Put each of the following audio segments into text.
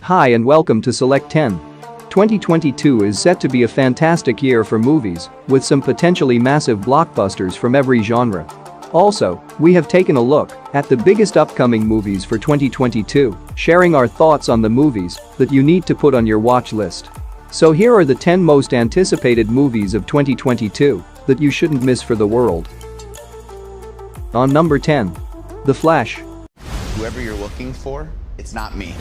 Hi and welcome to Select 10. 2022 is set to be a fantastic year for movies, with some potentially massive blockbusters from every genre. Also, we have taken a look at the biggest upcoming movies for 2022, sharing our thoughts on the movies that you need to put on your watch list. So here are the 10 most anticipated movies of 2022 that you shouldn't miss for the world. On number 10. The Flash. Whoever you're looking for, it's not me.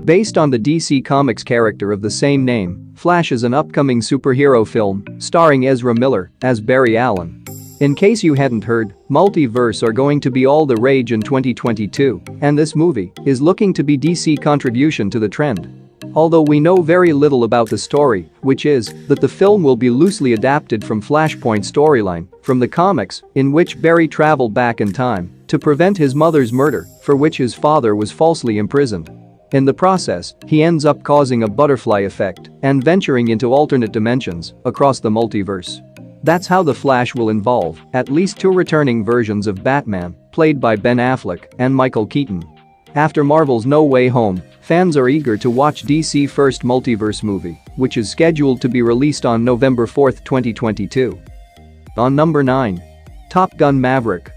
Based on the DC Comics character of the same name, Flash is an upcoming superhero film starring Ezra Miller as Barry Allen. In case you hadn't heard, multiverse are going to be all the rage in 2022, and this movie is looking to be DC's contribution to the trend. Although we know very little about the story, which is that the film will be loosely adapted from Flashpoint storyline from the comics, in which Barry traveled back in time to prevent his mother's murder, for which his father was falsely imprisoned. In the process, he ends up causing a butterfly effect and venturing into alternate dimensions across the multiverse. That's how The Flash will involve at least two returning versions of Batman, played by Ben Affleck and Michael Keaton. After Marvel's No Way Home, fans are eager to watch DC's first multiverse movie, which is scheduled to be released on November 4, 2022. On number 9. Top Gun: Maverick.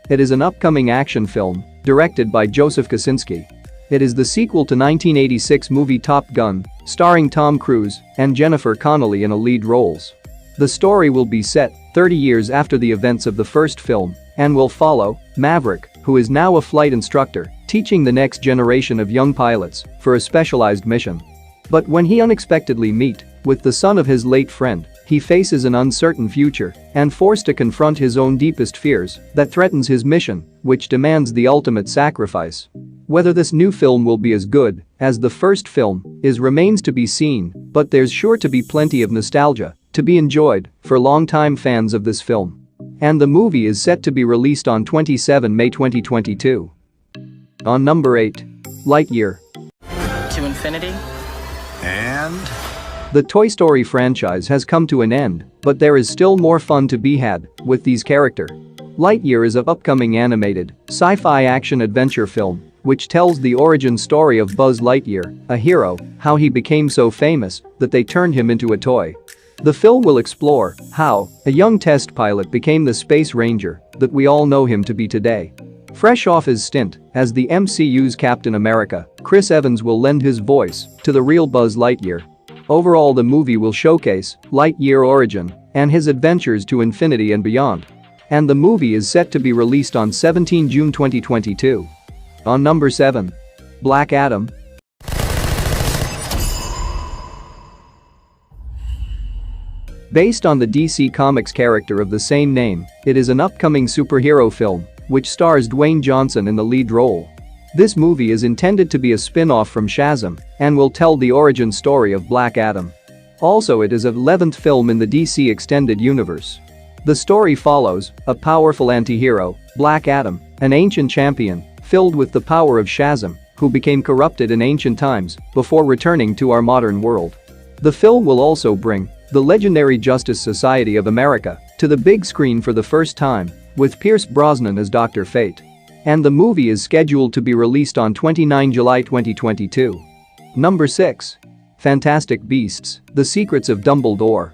It is an upcoming action film directed by Joseph Kosinski. It is the sequel to 1986 movie Top Gun, starring Tom Cruise and Jennifer Connelly in a lead roles. The story will be set 30 years after the events of the first film and will follow Maverick, who is now a flight instructor, teaching the next generation of young pilots for a specialized mission. But when he unexpectedly meets with the son of his late friend, he faces an uncertain future and forced to confront his own deepest fears that threatens his mission, which demands the ultimate sacrifice. Whether this new film will be as good as the first film remains to be seen, but there's sure to be plenty of nostalgia to be enjoyed for longtime fans of this film. And the movie is set to be released on 27 May 2022. On number 8. Lightyear. To infinity And The Toy Story franchise has come to an end, but there is still more fun to be had with these characters. Lightyear is an upcoming animated, sci-fi action-adventure film which tells the origin story of Buzz Lightyear, a hero, how he became so famous that they turned him into a toy. The film will explore how a young test pilot became the space ranger that we all know him to be today. Fresh off his stint as the MCU's Captain America, Chris Evans will lend his voice to the real Buzz Lightyear. Overall, the movie will showcase Lightyear's origin and his adventures to infinity and beyond. And the movie is set to be released on 17 June 2022. On number 7. Black Adam. Based on the DC Comics character of the same name, it is an upcoming superhero film which stars Dwayne Johnson in the lead role. This movie is intended to be a spin-off from Shazam and will tell the origin story of Black Adam. Also, it is the 11th film in the DC Extended Universe. The story follows a powerful anti-hero, Black Adam, an ancient champion filled with the power of Shazam, who became corrupted in ancient times before returning to our modern world. The film will also bring the legendary Justice Society of America to the big screen for the first time, with Pierce Brosnan as Dr. Fate. And the movie is scheduled to be released on 29 July 2022. Number 6. Fantastic Beasts: The Secrets of Dumbledore.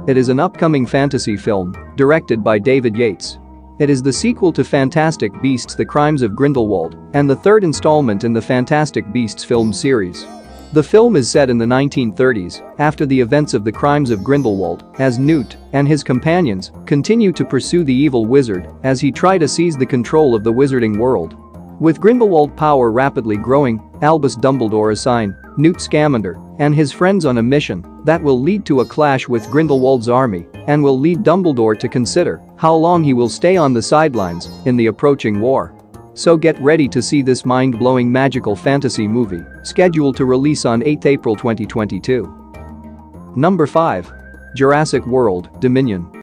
It is an upcoming fantasy film directed by David Yates. It is the sequel to Fantastic Beasts: The Crimes of Grindelwald and the third installment in the Fantastic Beasts film series. The film is set in the 1930s after the events of the Crimes of Grindelwald, as Newt and his companions continue to pursue the evil wizard as he tries to seize the control of the wizarding world. With Grindelwald power rapidly growing, Albus Dumbledore assigns Newt Scamander and his friends on a mission that will lead to a clash with Grindelwald's army and will lead Dumbledore to consider how long he will stay on the sidelines in the approaching war. So get ready to see this mind-blowing magical fantasy movie, scheduled to release on 8 April 2022. Number 5. Jurassic World: Dominion.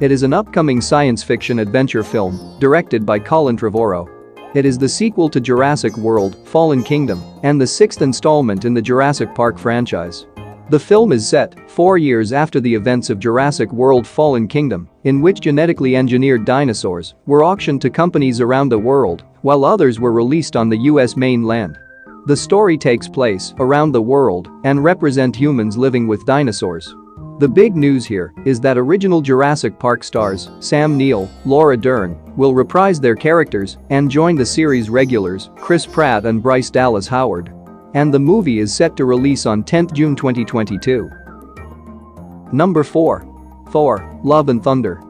It is an upcoming science fiction adventure film directed by Colin Trevorrow. It is the sequel to Jurassic World: Fallen Kingdom and the 6th installment in the Jurassic Park franchise. The film is set 4 years after the events of Jurassic World: Fallen Kingdom, in which genetically engineered dinosaurs were auctioned to companies around the world, while others were released on the US mainland. The story takes place around the world and represent humans living with dinosaurs. The big news here is that original Jurassic Park stars Sam Neill, Laura Dern will reprise their characters and join the series regulars Chris Pratt and Bryce Dallas Howard. And the movie is set to release on 10th June 2022. Number 4. Thor: Love and Thunder.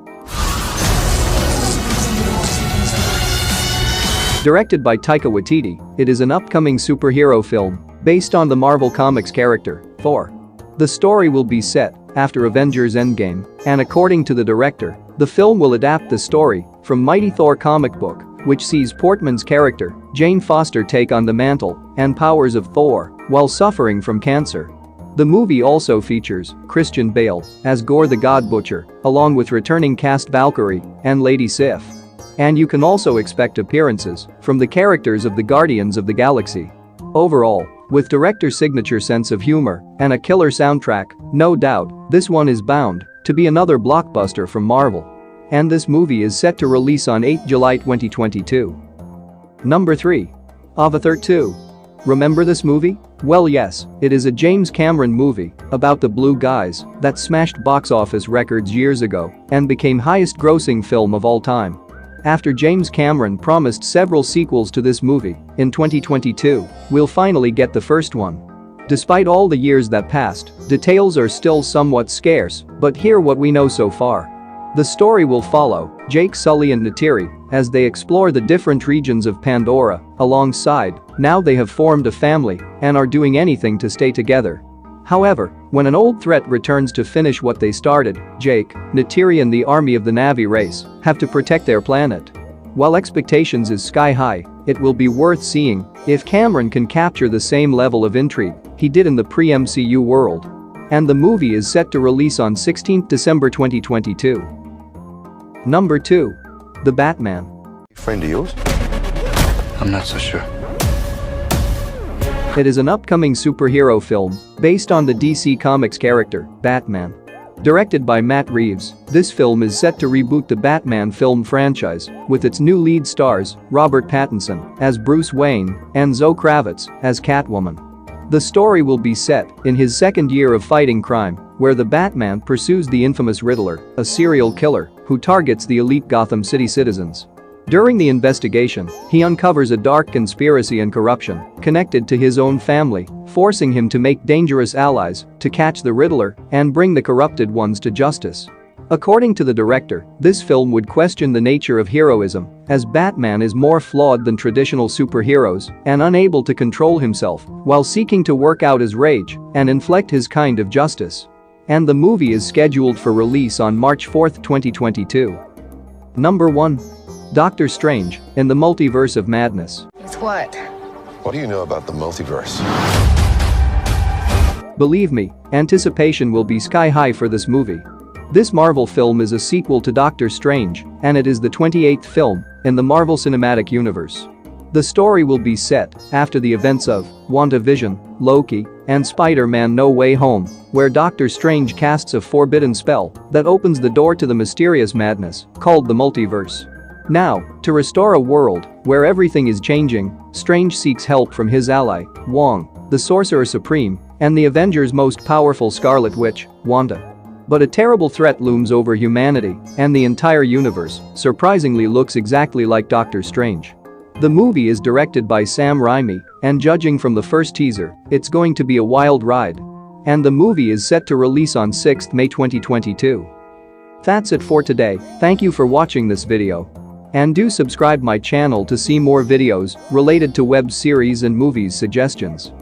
Directed by Taika Waititi, it is an upcoming superhero film based on the Marvel Comics character, Thor. The story will be set after Avengers Endgame, and according to the director, the film will adapt the story from Mighty Thor comic book, which sees Portman's character, Jane Foster, take on the mantle and powers of Thor while suffering from cancer. The movie also features Christian Bale as Gore the God Butcher, along with returning cast Valkyrie and Lady Sif. And you can also expect appearances from the characters of the Guardians of the Galaxy. Overall, with director's signature sense of humor and a killer soundtrack, no doubt, this one is bound to be another blockbuster from Marvel. And this movie is set to release on 8 July 2022. Number 3. Avatar 2. Remember this movie? Well, yes, it is a James Cameron movie about the blue guys that smashed box office records years ago and became highest grossing film of all time. After James Cameron promised several sequels to this movie, in 2022, we'll finally get the first one. Despite all the years that passed, details are still somewhat scarce, but hear what we know so far. The story will follow Jake Sully and Neytiri as they explore the different regions of Pandora. Alongside, now they have formed a family and are doing anything to stay together. However, when an old threat returns to finish what they started, Jake, Neytiri and the army of the Na'vi race have to protect their planet. While expectations is sky high, it will be worth seeing if Cameron can capture the same level of intrigue he did in the pre-MCU world. And the movie is set to release on 16th December 2022. Number 2. The Batman. Friend of yours? I'm not so sure. It is an upcoming superhero film based on the DC Comics character, Batman. Directed by Matt Reeves, this film is set to reboot the Batman film franchise with its new lead stars, Robert Pattinson as Bruce Wayne and Zoe Kravitz as Catwoman. The story will be set in his second year of fighting crime, where the Batman pursues the infamous Riddler, a serial killer who targets the elite Gotham City citizens. During the investigation, he uncovers a dark conspiracy and corruption connected to his own family, forcing him to make dangerous allies to catch the Riddler and bring the corrupted ones to justice. According to the director, this film would question the nature of heroism, as Batman is more flawed than traditional superheroes and unable to control himself while seeking to work out his rage and inflict his kind of justice. And the movie is scheduled for release on March 4, 2022. Number 1. Doctor Strange in the Multiverse of Madness. It's what? What do you know about the multiverse? Believe me, anticipation will be sky high for this movie. This Marvel film is a sequel to Doctor Strange, and it is the 28th film in the Marvel Cinematic Universe. The story will be set after the events of WandaVision, Loki, and Spider-Man: No Way Home, where Doctor Strange casts a forbidden spell that opens the door to the mysterious madness called the multiverse. Now, to restore a world where everything is changing, Strange seeks help from his ally, Wong, the Sorcerer Supreme, and the Avengers' most powerful Scarlet Witch, Wanda. But a terrible threat looms over humanity, and the entire universe surprisingly looks exactly like Doctor Strange. The movie is directed by Sam Raimi, and judging from the first teaser, it's going to be a wild ride. And the movie is set to release on 6th May 2022. That's it for today. Thank you for watching this video. And do subscribe my channel to see more videos related to web series and movies suggestions.